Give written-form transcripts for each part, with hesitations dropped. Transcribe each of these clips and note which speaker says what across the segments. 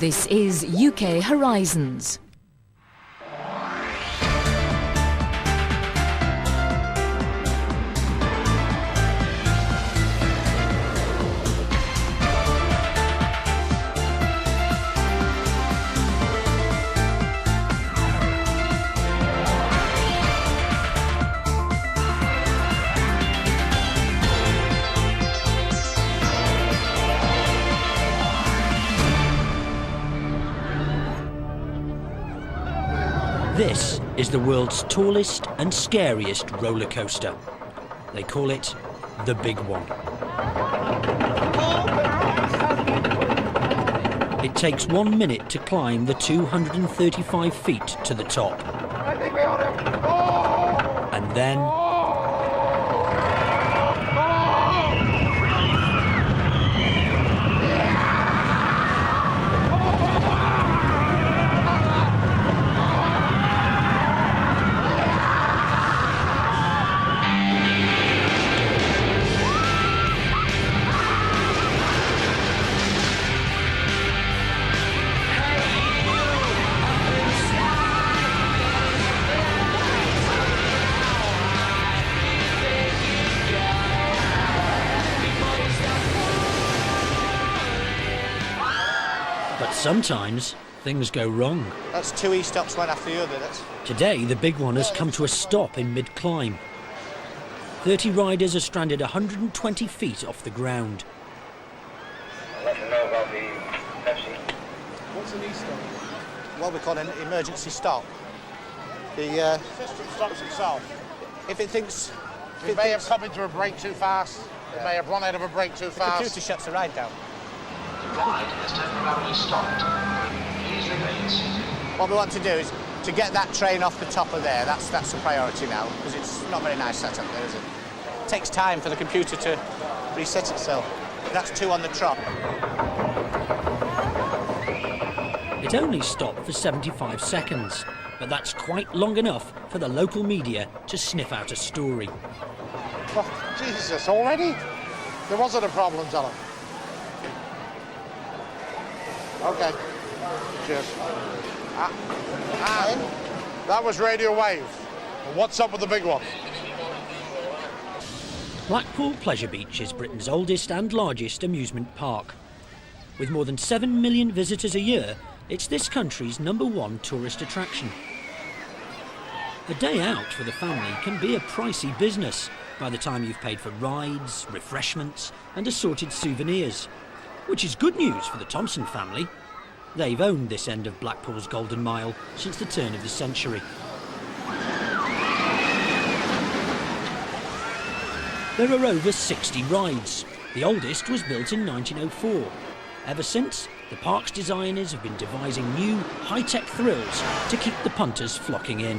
Speaker 1: This is UK Horizons.
Speaker 2: This is the world's tallest and scariest roller coaster. They call it the Big One. It takes 1 minute to climb the 235 feet to the top. And then sometimes things go wrong.
Speaker 3: That's 2 E-stops one after the other.
Speaker 2: Today, the Big One has come to a stop in mid-climb. 30 riders are stranded 120 feet off the ground.
Speaker 4: I'd like to know about the Pepsi.
Speaker 3: What's an E-stop? What we call an emergency stop. The system stops itself. If it thinks...
Speaker 5: It may have come into a brake too fast. Yeah. It may have run out of a brake too fast.
Speaker 3: The computer shuts the ride down.
Speaker 4: The ride has temporarily stopped. Please remain seated.
Speaker 3: What we want to do is to get that train off the top of there. That's the priority now, because it's not very nice setup there, is it? It takes time for the computer to reset itself. That's 2 on the trot.
Speaker 2: It only stopped for 75 seconds, but that's quite long enough for the local media to sniff out a story.
Speaker 5: Oh, Jesus, already? There wasn't a problem, tell him. Okay. Cheers. That was Radio Wave. And what's up with the Big One?
Speaker 2: Blackpool Pleasure Beach is Britain's oldest and largest amusement park. With more than 7 million visitors a year, it's this country's #1 tourist attraction. A day out for the family can be a pricey business by the time you've paid for rides, refreshments and assorted souvenirs. Which is good news for the Thompson family. They've owned this end of Blackpool's Golden Mile since the turn of the century. There are over 60 rides. The oldest was built in 1904. Ever since, the park's designers have been devising new, high-tech thrills to keep the punters flocking in.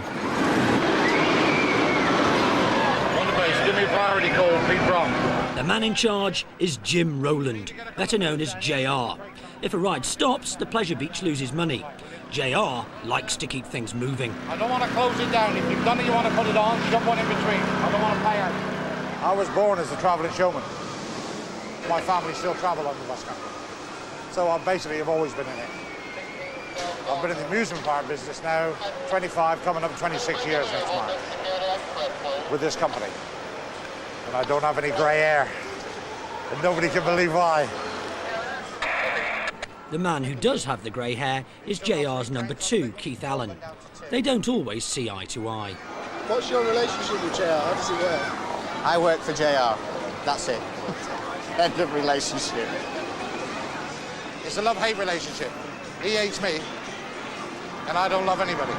Speaker 5: On the base, give me a priority call, Pete Brown.
Speaker 2: The man in charge is Jim Rowland, better known as JR. If a ride stops, the Pleasure Beach loses money. JR likes to keep things moving.
Speaker 5: I don't want to close it down. If you've done it, you want to put it on, jump one in between. I don't want to pay out. I was born as a travelling showman. My family still travel on the bus country. So I've always been in it. I've been in the amusement park business now, 25, coming up 26 years next March, with this company. And I don't have any grey hair, and nobody can believe why.
Speaker 2: The man who does have the grey hair is JR's #2, Keith Allen. They don't always see eye to eye.
Speaker 6: What's your relationship with JR? How does it work?
Speaker 3: I work for JR. That's it. End of relationship.
Speaker 5: It's a love-hate relationship. He hates me, and I don't love anybody.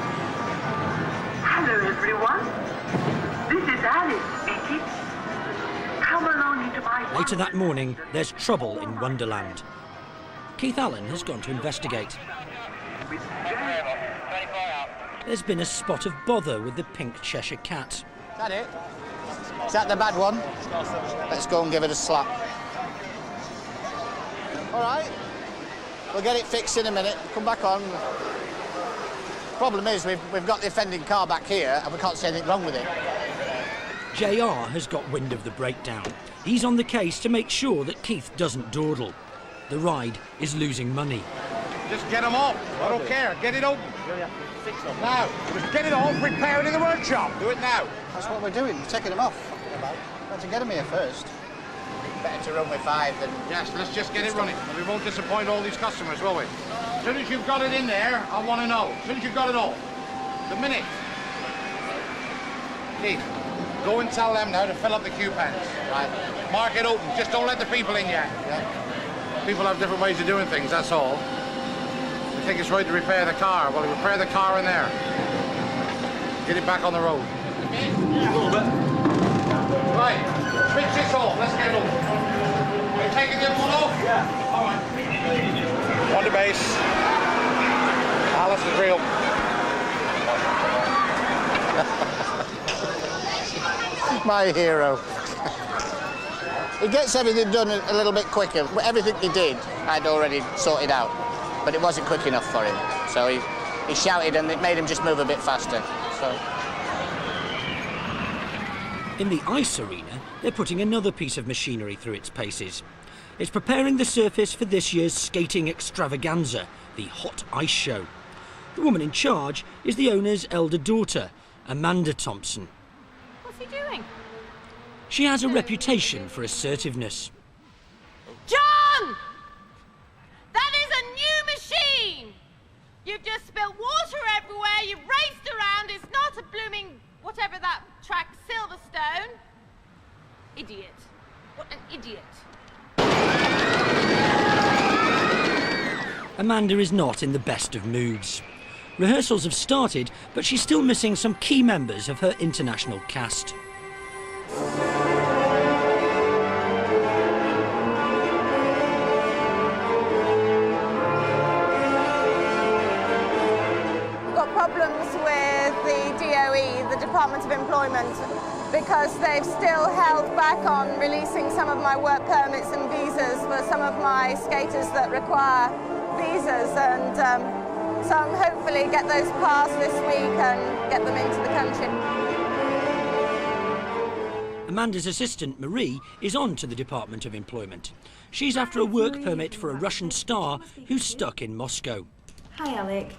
Speaker 7: Hello, everyone. This is Alice speaking. Come along into my...
Speaker 2: Later that morning, there's trouble in Wonderland. Keith Allen has gone to investigate. There's been a spot of bother with the pink Cheshire cat.
Speaker 3: Is that it? Is that the bad one? Let's go and give it a slap. All right. We'll get it fixed in a minute. Come back on. Problem is, we've got the offending car back here and we can't see anything wrong with it.
Speaker 2: JR has got wind of the breakdown. He's on the case to make sure that Keith doesn't dawdle. The ride is losing money.
Speaker 5: Just get them off. I don't care. Get it open. Now, just get it off, repair it in the workshop. Do it now.
Speaker 3: That's what we're doing, we're taking them off. Got to get them here first. Better to run with 5 than...
Speaker 5: Yes, let's just get it running. And we won't disappoint all these customers, will we? As soon as you've got it in there, I want to know. As soon as you've got it all. The minute. Keith, go and tell them now to fill up the queue pens. Right. Mark it open. Just don't let the people in yet. Yeah. People have different ways of doing things, that's all. They think it's right to repair the car. Well, repair the car in there. Get it back on the road. Yeah, a little bit. Right. Switch this off. Let's get it open. Are you taking the other one off? Yeah. All right. On the base. Alice is real.
Speaker 3: My hero. He gets everything done a little bit quicker. Everything he did, I'd already sorted out, but it wasn't quick enough for him. So he shouted, and it made him just move a bit faster. So.
Speaker 2: In the ice arena, they're putting another piece of machinery through its paces. It's preparing the surface for this year's skating extravaganza, the Hot Ice Show. The woman in charge is the owner's elder daughter, Amanda Thompson.
Speaker 8: What's he doing?
Speaker 2: She has a reputation for assertiveness.
Speaker 8: John! That is a new machine! You've just spilled water everywhere, you've raced around, it's not a blooming whatever that track, Silverstone. Idiot. What an idiot.
Speaker 2: Amanda is not in the best of moods. Rehearsals have started, but she's still missing some key members of her international cast.
Speaker 9: We've got problems with the DOE, the Department of Employment, because they've still held back on releasing some of my work permits and visas for some of my skaters that require visas, and so I'm hopefully get those passed this week and get them into the country.
Speaker 2: Amanda's assistant, Marie, is on to the Department of Employment. She's after a work permit for a Russian star who's stuck in Moscow.
Speaker 10: Hi, Alec.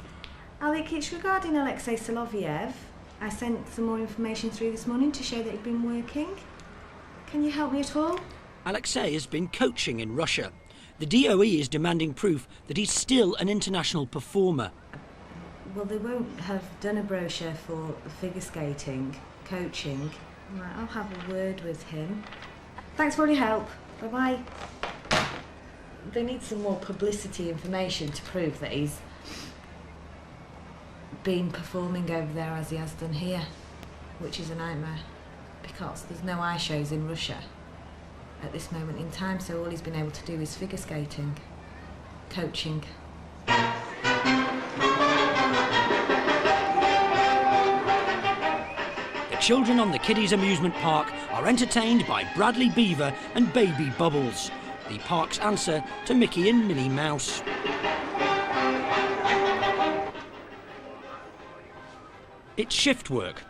Speaker 10: Alec, it's regarding Alexei Solovyev. I sent some more information through this morning to show that he'd been working. Can you help me at all?
Speaker 2: Alexei has been coaching in Russia. The DOE is demanding proof that he's still an international performer.
Speaker 10: Well, they won't have done a brochure for figure skating, coaching. Right, I'll have a word with him. Thanks for all your help. Bye-bye. They need some more publicity information to prove that he's been performing over there as he has done here, which is a nightmare because there's no ice shows in Russia at this moment in time, so all he's been able to do is figure skating, coaching.
Speaker 2: The children on the Kiddies Amusement Park are entertained by Bradley Beaver and Baby Bubbles, the park's answer to Mickey and Minnie Mouse. It's shift work.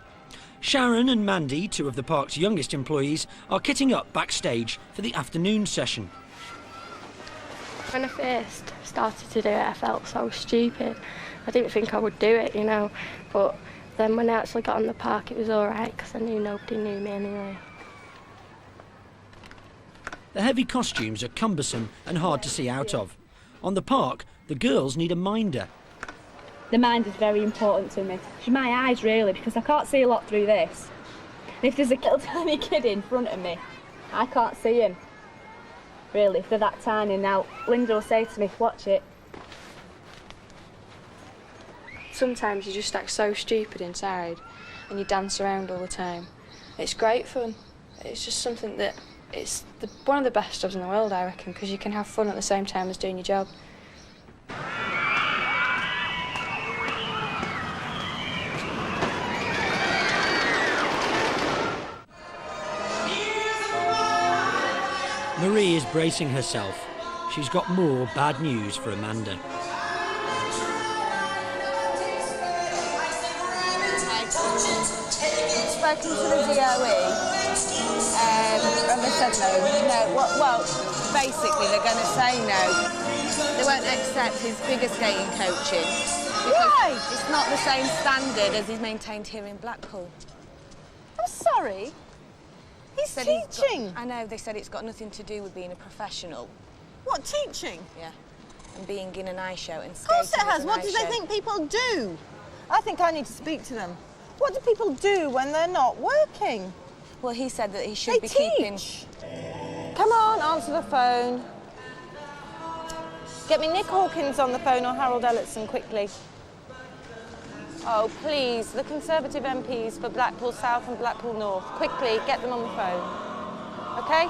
Speaker 2: Sharon and Mandy, two of the park's youngest employees, are kitting up backstage for the afternoon session.
Speaker 11: When I first started to do it, I felt so stupid. I didn't think I would do it, you know, but then when I actually got on the park, it was all right because I knew nobody knew me anyway.
Speaker 2: The heavy costumes are cumbersome and hard to see out of. On the park, the girls need a minder.
Speaker 12: The mind is very important to me. It's my eyes, really, because I can't see a lot through this. And if there's a little tiny kid in front of me, I can't see him. Really, if they're that tiny. Now, Linda will say to me, watch it.
Speaker 11: Sometimes you just act so stupid inside and you dance around all the time. It's great fun. It's just something that, it's one of the best jobs in the world, I reckon, because you can have fun at the same time as doing your job.
Speaker 2: Marie is bracing herself. She's got more bad news for Amanda.
Speaker 9: Spoken to the DOE, and they said no. Well, basically they're going to say no. They won't accept his figure skating coaching.
Speaker 13: Why?
Speaker 9: It's not the same standard as he's maintained here in Blackpool.
Speaker 13: I'm sorry. He's teaching.
Speaker 9: I know, they said it's got nothing to do with being a professional.
Speaker 13: What, teaching?
Speaker 9: Yeah. And being in an ice show and skating.
Speaker 13: Of course it has.
Speaker 9: an
Speaker 13: What
Speaker 9: ice
Speaker 13: do they
Speaker 9: show.
Speaker 13: think people do? I think I need to speak to them. What do people do when they're not working?
Speaker 9: Well, he said that he should be keeping...
Speaker 13: Come on, answer the phone. Get me Nick Hawkins on the phone or Harold Ellison, quickly. Oh, please, the Conservative MPs for Blackpool South and Blackpool North. Quickly, get them on the phone. OK?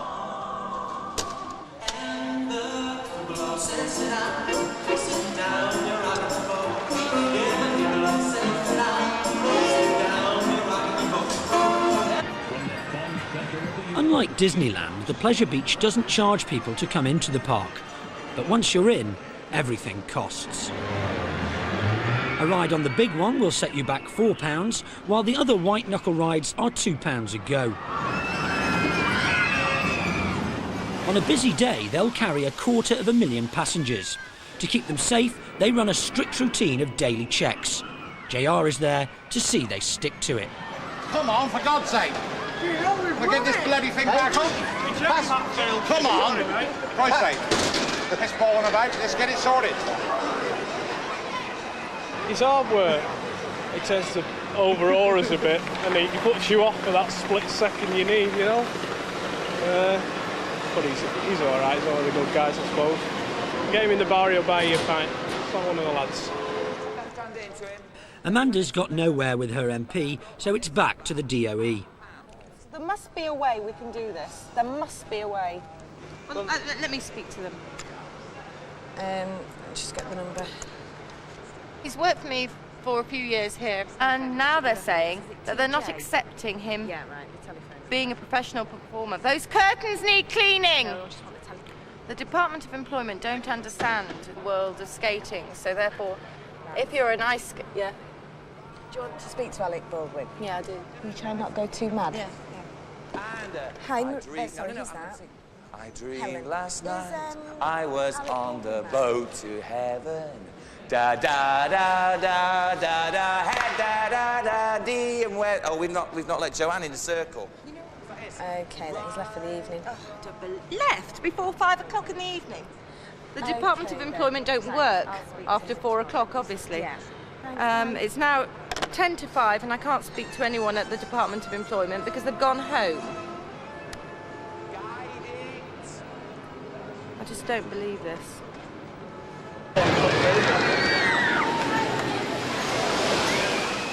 Speaker 2: Unlike Disneyland, the Pleasure Beach doesn't charge people to come into the park. But once you're in, everything costs. A ride on the big one will set you back £4, while the other white knuckle rides are £2 a go. On a busy day, they'll carry 250,000 passengers. To keep them safe, they run a strict routine of daily checks. JR is there to see they stick to it.
Speaker 5: Come on, for God's sake. We'll get this bloody thing back up. Come on. Christ's sake. Let's ball on about. Let's get it sorted.
Speaker 14: It's hard work. It tends to overawe us a bit, and it puts you off for that split second you need, you know. But he's all right. He's one of the good guys, I suppose. Get him in the bar, he'll buy you a pint. It's not one of the lads.
Speaker 2: Amanda's got nowhere with her MP, so it's back to the DOE.
Speaker 13: There must be a way we can do this. There must be a way. Well, let me speak to them.
Speaker 9: Just get the number.
Speaker 8: He's worked for me for a few years here, and now they're saying that they're not accepting him being a professional performer. Those curtains need cleaning! The Department of Employment don't understand the world of skating, so therefore, if you're an ice skater...
Speaker 9: Yeah. Do you want to speak to Alec Baldwin?
Speaker 8: Yeah, I do.
Speaker 9: You try not go too mad?
Speaker 8: Yeah.
Speaker 9: Hi, sorry, who's that?
Speaker 15: I dreamed
Speaker 9: Helen.
Speaker 15: last night I was on the boat to heaven. Da da da da da da da da da dee. And where? Oh, we've not let Joanne in the circle.
Speaker 9: Okay, that he's left for the evening.
Speaker 13: Left before 5 o'clock in the evening?
Speaker 8: The Department of Employment don't work after 4 o'clock, obviously. It's now 10 to 5 and I can't speak to anyone at the Department of Employment because they've gone home. I just don't believe this.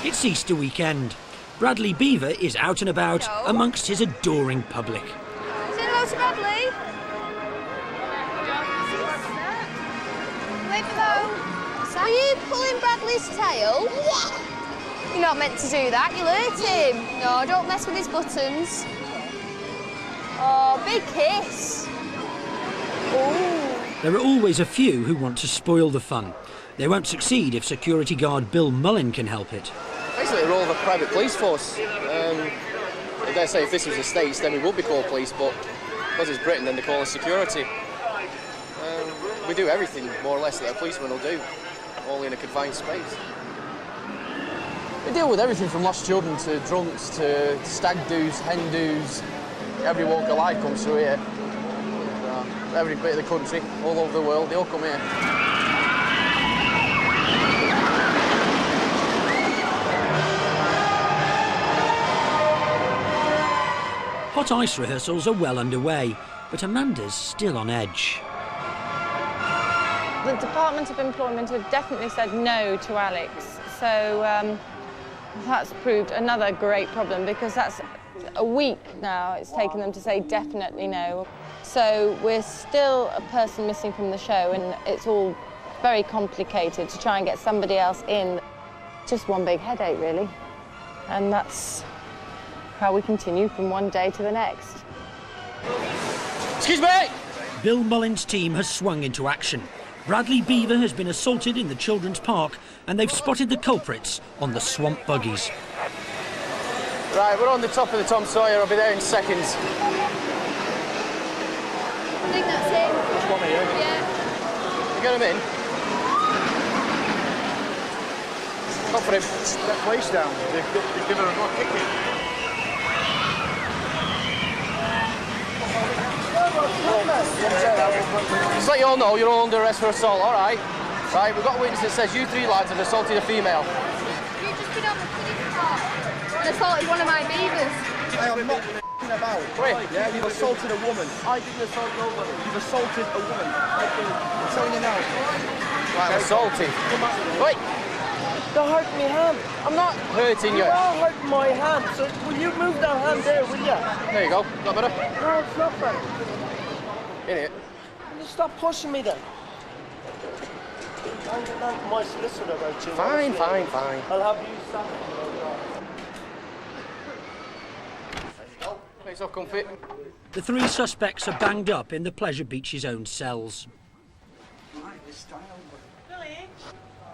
Speaker 2: It's Easter weekend. Bradley Beaver is out and about amongst his adoring public.
Speaker 8: Say hello to Bradley. Wave hello.
Speaker 16: Are you pulling Bradley's tail? You're not meant to do that, you'll hurt him. No, don't mess with his buttons. Oh, big kiss. Ooh.
Speaker 2: There are always a few who want to spoil the fun. They won't succeed if security guard Bill Mullin can help it.
Speaker 6: Basically, we're all the private police force. I dare say if this was the States, then we would be called police, but because it's Britain, then they call us security. We do everything, more or less, that a policeman will do, all in a confined space. We deal with everything from lost children to drunks to stag do's, hen do's. Every walk of life comes through here. Every bit of the country, all over the world, they all come here.
Speaker 2: Hot ice rehearsals are well underway, but Amanda's still on edge.
Speaker 13: The Department of Employment have definitely said no to Alex, so that's proved another great problem because that's a week now it's taken them to say definitely no. So we're still a person missing from the show and it's all very complicated to try and get somebody else in. Just one big headache, really. And that's how we continue from one day to the next.
Speaker 6: Excuse me!
Speaker 2: Bill Mullin's team has swung into action. Bradley Beaver has been assaulted in the children's park and they've spotted the culprits on the swamp buggies.
Speaker 6: Right, we're on the top of the Tom Sawyer. I'll be there in seconds.
Speaker 16: I think that's him.
Speaker 14: Which one are you?
Speaker 16: Yeah.
Speaker 6: get him in. Go for him.
Speaker 5: That place down. They've given him a good kick.
Speaker 6: Just let you all know, you're all under arrest for assault, all right? Right, we've got a witness that says you 3 lads have assaulted a female.
Speaker 16: You've just been on the police car and assaulted one of my beavers.
Speaker 5: I'm not about.
Speaker 6: Wait.
Speaker 5: Yeah, you've assaulted a woman. I didn't assault nobody. You've assaulted a woman. I'm telling you now.
Speaker 6: Right, assaulted. Wait.
Speaker 17: You're hurting my hand. I'm not
Speaker 6: hurting you.
Speaker 17: You are hurting my hand. So will you move that hand there, will you?
Speaker 6: There you go. Got better?
Speaker 17: No, it's not better.
Speaker 6: In it.
Speaker 17: Will you stop pushing me then? I'll get down to my solicitor about you.
Speaker 6: Fine.
Speaker 17: I'll have you sat.
Speaker 6: Makes off comfy.
Speaker 2: The 3 suspects are banged up in the Pleasure Beach's own cells.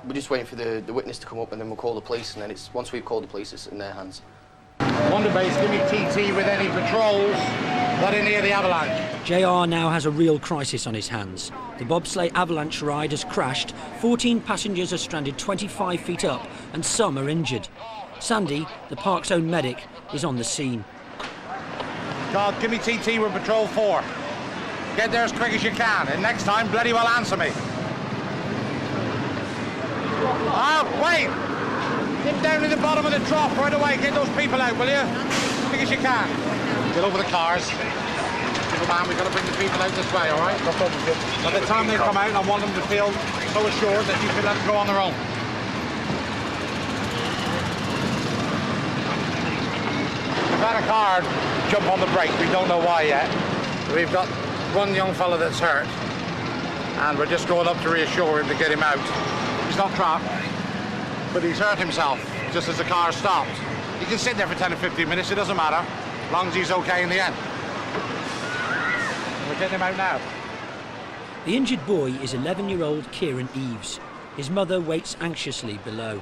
Speaker 6: We're just waiting for the witness to come up and then we'll call the police, and then once we've called the police, it's in their hands.
Speaker 5: Wonder Base, give me TT with any patrols that are near the avalanche.
Speaker 2: JR now has a real crisis on his hands. The bobsleigh avalanche ride has crashed, 14 passengers are stranded 25 feet up and some are injured. Sandy, the park's own medic, is on the scene.
Speaker 5: God, give me TT with patrol 4. Get there as quick as you can, and next time bloody well answer me. Wait! Get down to the bottom of the trough right away. Get those people out, will you? As quick as you can. Get over the cars. Man, we've got to bring the people out this way, all right? No problem. By the time they come out, I want them to feel so assured that you can let them go on their own. We've had a car jump on the brake. We don't know why yet. We've got one young fella that's hurt, and we're just going up to reassure him to get him out. He's not trapped, but he's hurt himself just as the car stopped. He can sit there for 10 or 15 minutes, it doesn't matter, as long as he's okay in the end. We're getting him out now.
Speaker 2: The injured boy is 11-year-old Kieran Eves. His mother waits anxiously below.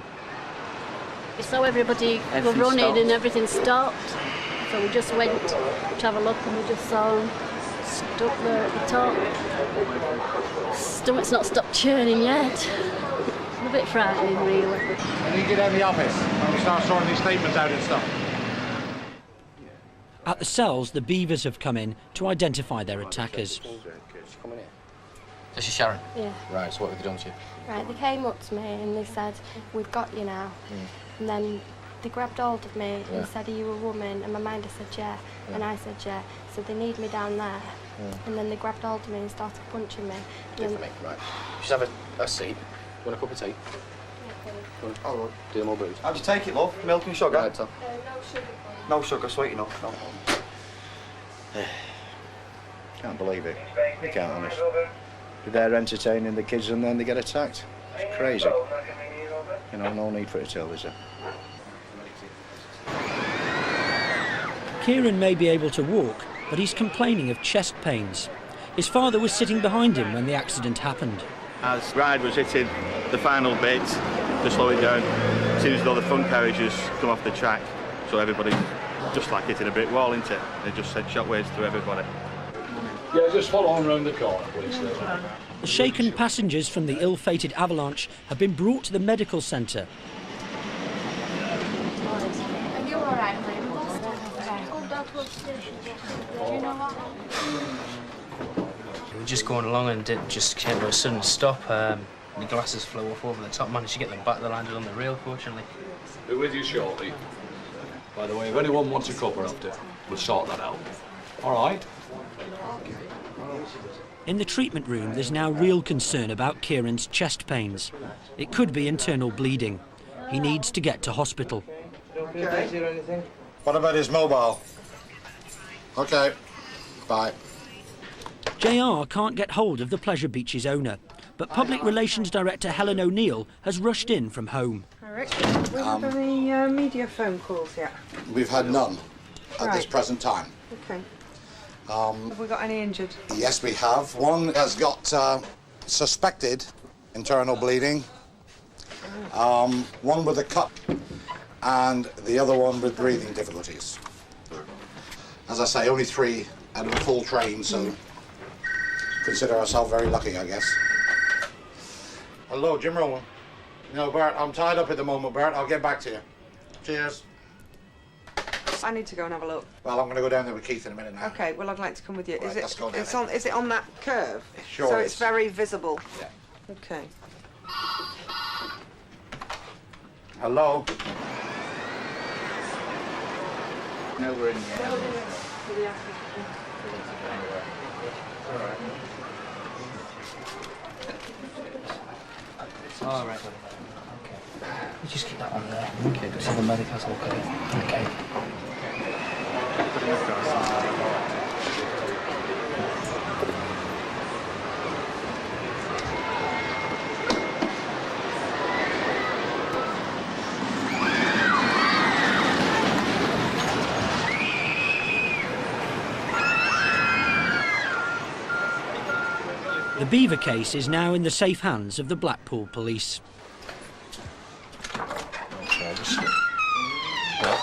Speaker 18: So everybody were running and everything stopped. So we just went to have a look and we just saw him stuck there at the top. Stomach's not stopped churning yet. A bit frightening, really.
Speaker 5: I need to get out of the office when we start sorting these statements out and stuff.
Speaker 2: At the cells, the beavers have come in to identify their attackers.
Speaker 6: This is Sharon?
Speaker 11: Yeah.
Speaker 6: Right, so what have they done to you?
Speaker 11: Right, they came up to me and they said, "We've got you now." And then they grabbed hold of me and said, "Are you a woman?" And my minder said, "Yeah." And I said, "Yeah." So they need me down there. And then they grabbed hold of me and started punching me.
Speaker 6: Do for me, right. Just have a seat. You want a cup of tea? Oh, do them all booze.
Speaker 19: How'd you take it, love? Milk and sugar?
Speaker 6: Right, Tom.
Speaker 11: No sugar.
Speaker 19: No sugar, sweet enough. No.
Speaker 20: Can't believe it. You can't, honest. They're entertaining the kids and then they get attacked. It's crazy. You know, no need for it at all, is there?
Speaker 2: Kieran may be able to walk, but he's complaining of chest pains. His father was sitting behind him when the accident happened.
Speaker 21: As Ride was hitting the final bit to slow it down, it seems as though the front carriages come off the track, so everybody just like hitting a brick wall, isn't it? It just sent shockwaves through everybody.
Speaker 22: Yeah, just follow on round the corner, please.
Speaker 2: The shaken passengers from the ill-fated avalanche have been brought to the medical centre.
Speaker 16: Are you all right, baby?
Speaker 23: We were just going along and it just came to a sudden stop. The glasses flew off over the top. Managed to get them back. They landed on the rail, fortunately.
Speaker 22: Be with you shortly. By the way, if anyone wants a cuppa after, we'll sort that out. All right?
Speaker 2: In the treatment room, there's now real concern about Kieran's chest pains. It could be internal bleeding. He needs to get to hospital.
Speaker 5: Okay. What about his mobile? Okay. Bye.
Speaker 2: JR can't get hold of the Pleasure Beach's owner, but Public Relations Director Helen O'Neill has rushed in from home.
Speaker 24: Rick, have we had any media phone calls yet?
Speaker 5: We've had none at this present time.
Speaker 24: Okay. Have we got any injured?
Speaker 5: Yes, we have. One has got suspected internal bleeding, one with a cut, and the other one with breathing difficulties. As I say, only 3 out of a full train, so consider ourselves very lucky, I guess. Hello, Jim Rowan. No, Bart, I'm tied up at the moment, Bart. I'll get back to you. Cheers.
Speaker 24: I need to go and have a look.
Speaker 5: Well, I'm going to go down there with Keith in a minute now.
Speaker 24: Okay, well, I'd like to come with you.
Speaker 5: Right, let's go down there.
Speaker 24: Is it on that curve?
Speaker 5: Sure
Speaker 24: So
Speaker 5: is.
Speaker 24: it's very visible?
Speaker 5: Yeah.
Speaker 24: Okay.
Speaker 5: Hello?
Speaker 20: No, we're in the air.
Speaker 23: All right. Okay. You just keep that on there. Okay. So the medic has a look at it. Okay.
Speaker 2: The Beaver case is now in the safe hands of the Blackpool police.
Speaker 1: Okay,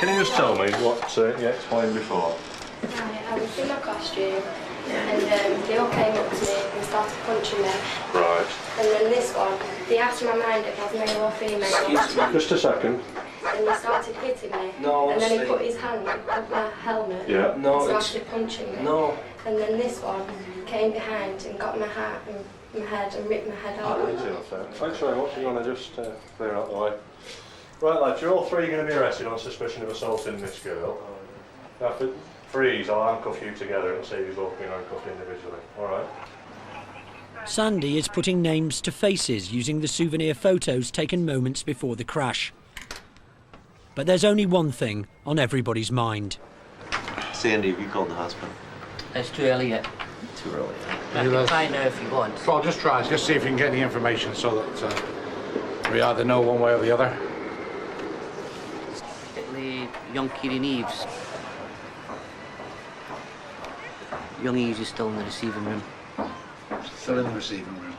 Speaker 1: can you just tell me what you explained before?
Speaker 11: Right, I was in my costume and they all came up to me and started punching me.
Speaker 1: Right.
Speaker 11: And then this one, they asked my mind if I was male or female.
Speaker 1: Just a second.
Speaker 11: And they started hitting me.
Speaker 23: No,
Speaker 11: and then he
Speaker 23: honestly.
Speaker 11: put his hand up my helmet
Speaker 1: Yeah.
Speaker 23: No,
Speaker 11: and
Speaker 23: it's...
Speaker 11: started punching me.
Speaker 23: No.
Speaker 11: And then this one came behind and got my hat and my head and ripped my head out.
Speaker 1: Thanks very much. You want to just clear out the way? Right, lads, you're all three going to be arrested on suspicion of assaulting this girl. Now, for ease, I'll handcuff you together and save you both being handcuffed individually. All right?
Speaker 2: Sandy is putting names to faces using the souvenir photos taken moments before the crash. But there's only one thing on everybody's mind.
Speaker 19: Sandy, have you called the hospital?
Speaker 3: It's too early yet.
Speaker 19: Too early.
Speaker 3: I can try now if you want.
Speaker 5: Well, just try. Just see if you can get any information so that we either know one way or the other.
Speaker 3: Particularly young Kieran Eves. Young Eves is still in the receiving room.
Speaker 20: Still in the receiving room.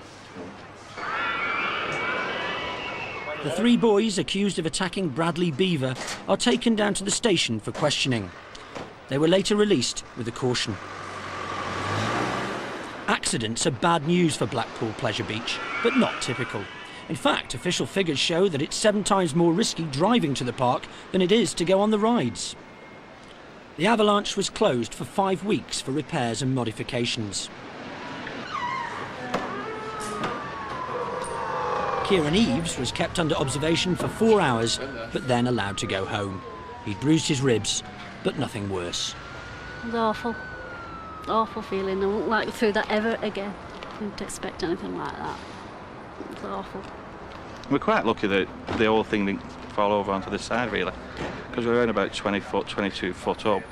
Speaker 2: The three boys accused of attacking Bradley Beaver are taken down to the station for questioning. They were later released with a caution. Accidents are bad news for Blackpool Pleasure Beach, but not typical. In fact, official figures show that it's 7 times more risky driving to the park than it is to go on the rides. The Avalanche was closed for 5 weeks for repairs and modifications. Kieran Eves was kept under observation for 4 hours, but then allowed to go home. He'd bruised his ribs, but nothing worse.
Speaker 18: It was awful. Awful feeling. I won't like to go through that ever again. I didn't expect anything like that. It was awful.
Speaker 21: We're quite lucky that the whole thing didn't fall over onto the side, really, because we were only about 20 foot, 22 foot up,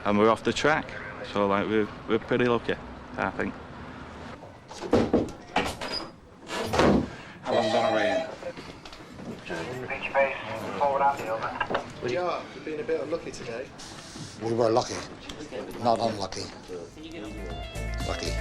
Speaker 21: and we're off the track. So, like, we're pretty lucky, I think.
Speaker 5: How long's on a rain?
Speaker 4: Beach base, forward Andy, over.
Speaker 20: Yeah, you've been a bit unlucky today.
Speaker 5: We were lucky, not unlucky. Lucky.